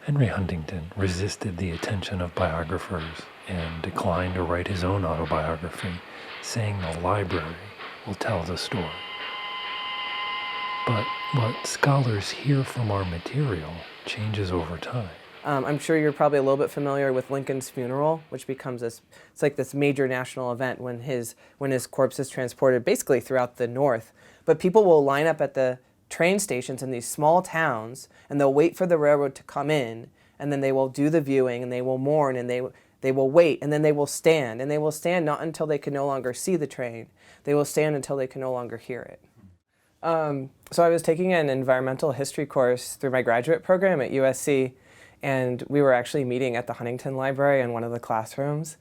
Henry Huntington resisted the attention of biographers and declined to write his own autobiography, saying the library will tell the story. But what scholars hear from our material changes over time. I'm sure you're probably a little bit familiar with Lincoln's funeral, which becomes it's like this major national event when his corpse is transported basically throughout the North. But people will line up at the train stations in these small towns, and they'll wait for the railroad to come in, and then they will do the viewing, and they will mourn, and they will wait, and then they will stand, and they will stand not until they can no longer see the train. They will stand until they can no longer hear it. So I was taking an environmental history course through my graduate program at USC, and we were actually meeting at the Huntington Library in one of the classrooms,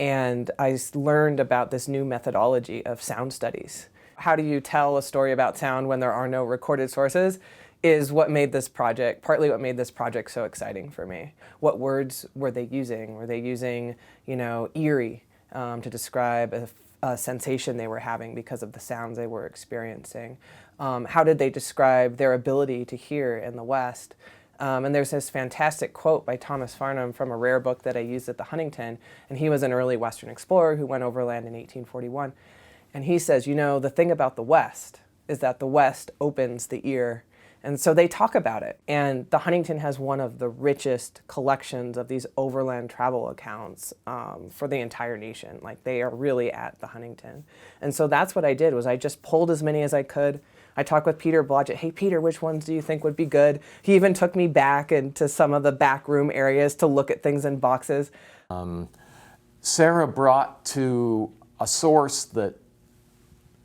and I learned about this new methodology of sound studies. How do you tell a story about sound when there are no recorded sources is what made this project, partly what made this project so exciting for me. What words were they using? Were they using, eerie to describe a sensation they were having because of the sounds they were experiencing? How did they describe their ability to hear in the West? And there's this fantastic quote by Thomas Farnham from a rare book that I used at the Huntington, and he was an early Western explorer who went overland in 1841. And he says, the thing about the West is that the West opens the ear. And so they talk about it. And the Huntington has one of the richest collections of these overland travel accounts for the entire nation. Like, they are really at the Huntington. And so that's what I did, was I just pulled as many as I could. I talked with Peter Blodgett. Hey, Peter, which ones do you think would be good? He even took me back into some of the back room areas to look at things in boxes. Sarah brought to a source that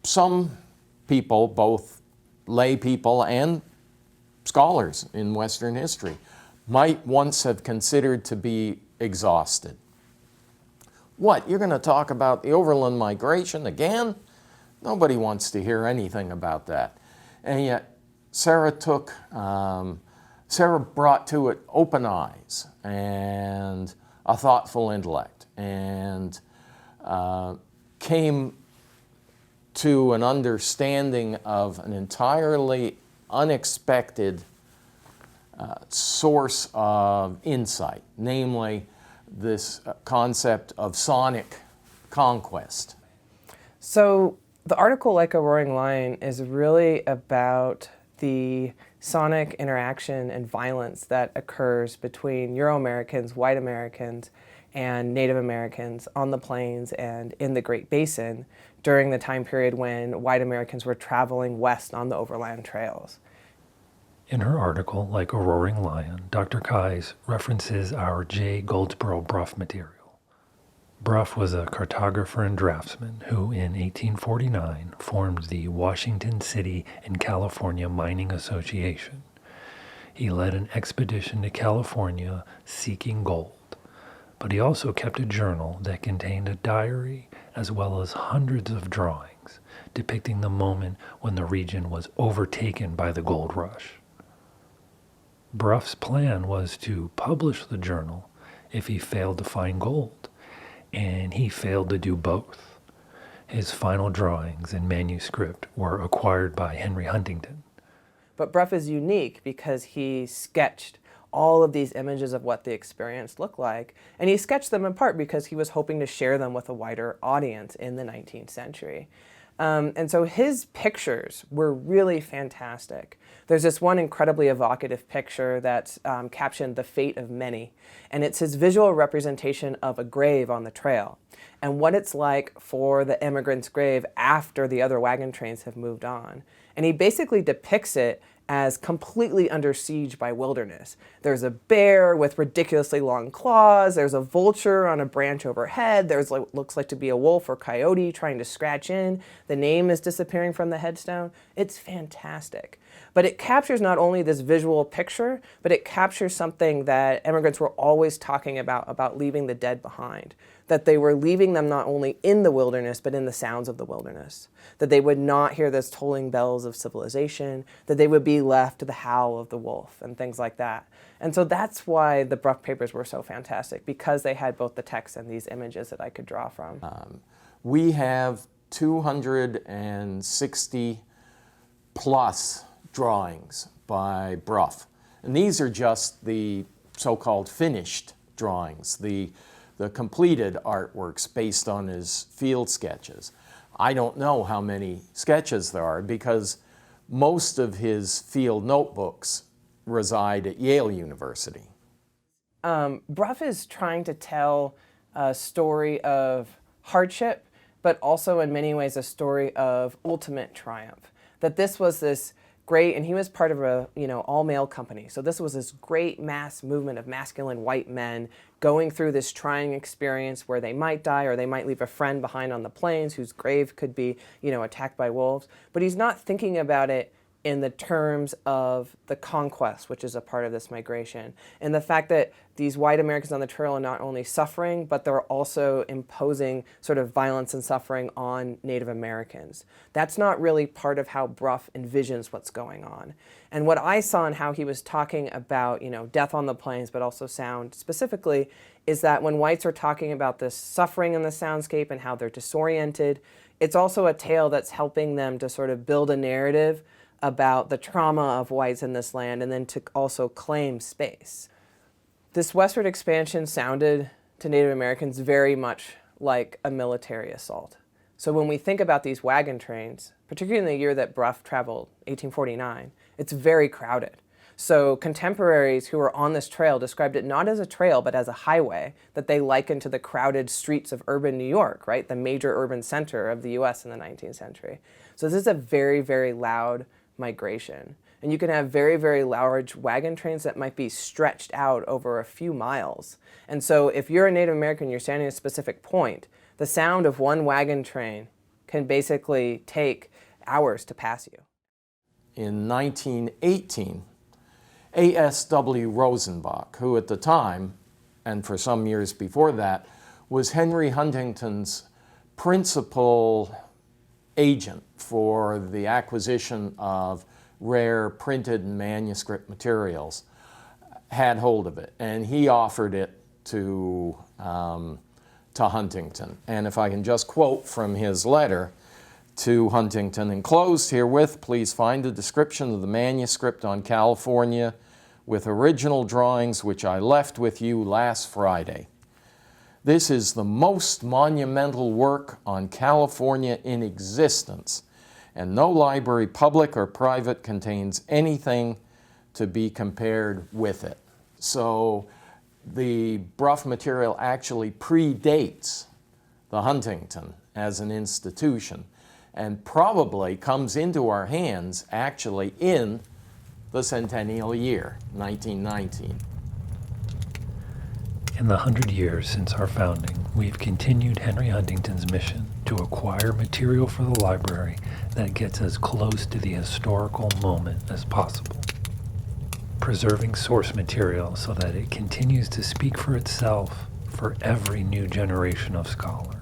some people, both lay people and scholars in Western history, might once have considered to be exhausted. What, you're going to talk about the overland migration again? Nobody wants to hear anything about that. And yet Sarah brought to it open eyes and a thoughtful intellect, and came to an understanding of an entirely unexpected source of insight, namely this concept of sonic conquest. So the article, Like a Roaring Lion, is really about the sonic interaction and violence that occurs between Euro-Americans, white Americans, and Native Americans on the plains and in the Great Basin during the time period when white Americans were traveling west on the overland trails. In her article, Like a Roaring Lion, Dr. Keyes references our J. Goldsborough Bruff material. Bruff was a cartographer and draftsman who, in 1849, formed the Washington City and California Mining Association. He led an expedition to California seeking gold, but he also kept a journal that contained a diary as well as hundreds of drawings depicting the moment when the region was overtaken by the gold rush. Bruff's plan was to publish the journal if he failed to find gold, and he failed to do both. His final drawings and manuscript were acquired by Henry Huntington. But Bruff is unique because he sketched all of these images of what the experience looked like, and he sketched them in part because he was hoping to share them with a wider audience in the 19th century. And so his pictures were really fantastic. There's this one incredibly evocative picture that's captioned "The Fate of Many," and it's his visual representation of a grave on the trail and what it's like for the immigrant's grave after the other wagon trains have moved on. And he basically depicts it as completely under siege by wilderness. There's a bear with ridiculously long claws, there's a vulture on a branch overhead, there's what looks like to be a wolf or coyote trying to scratch in, the name is disappearing from the headstone. It's fantastic. But it captures not only this visual picture, but it captures something that immigrants were always talking about leaving the dead behind. That they were leaving them not only in the wilderness, but in the sounds of the wilderness. That they would not hear those tolling bells of civilization, that they would be left to the howl of the wolf and things like that. And so that's why the Bruff papers were so fantastic, because they had both the text and these images that I could draw from. We have 260 plus drawings by Bruff. And these are just the so-called finished drawings, the completed artworks based on his field sketches. I don't know how many sketches there are because most of his field notebooks reside at Yale University. Bruff is trying to tell a story of hardship, but also in many ways a story of ultimate triumph. That this was this great, and he was part of a all-male company. So this was this great mass movement of masculine white men going through this trying experience where they might die or they might leave a friend behind on the plains whose grave could be attacked by wolves. But he's not thinking about it in the terms of the conquest, which is a part of this migration, and the fact that these white Americans on the trail are not only suffering, but they're also imposing sort of violence and suffering on Native Americans. That's not really part of how Bruff envisions what's going on. And what I saw in how he was talking about, death on the plains, but also sound specifically, is that when whites are talking about this suffering in the soundscape and how they're disoriented, it's also a tale that's helping them to sort of build a narrative about the trauma of whites in this land and then to also claim space. This westward expansion sounded to Native Americans very much like a military assault. So when we think about these wagon trains, particularly in the year that Bruff traveled, 1849, it's very crowded. So contemporaries who were on this trail described it not as a trail, but as a highway that they likened to the crowded streets of urban New York, right? The major urban center of the US in the 19th century. So this is a very, very loud migration. And you can have very, very large wagon trains that might be stretched out over a few miles. And so if you're a Native American, you're standing at a specific point, the sound of one wagon train can basically take hours to pass you. In 1918, A.S.W. Rosenbach, who at the time, and for some years before that, was Henry Huntington's principal agent for the acquisition of rare printed and manuscript materials, had hold of it, and he offered it to Huntington. And if I can just quote from his letter to Huntington, enclosed herewith, please find a description of the manuscript on California with original drawings which I left with you last Friday. This is the most monumental work on California in existence, and no library, public or private, contains anything to be compared with it. So the Bruff material actually predates the Huntington as an institution and probably comes into our hands actually in the centennial year, 1919. In the 100 years since our founding, we've continued Henry Huntington's mission to acquire material for the library that gets as close to the historical moment as possible, preserving source material so that it continues to speak for itself for every new generation of scholars.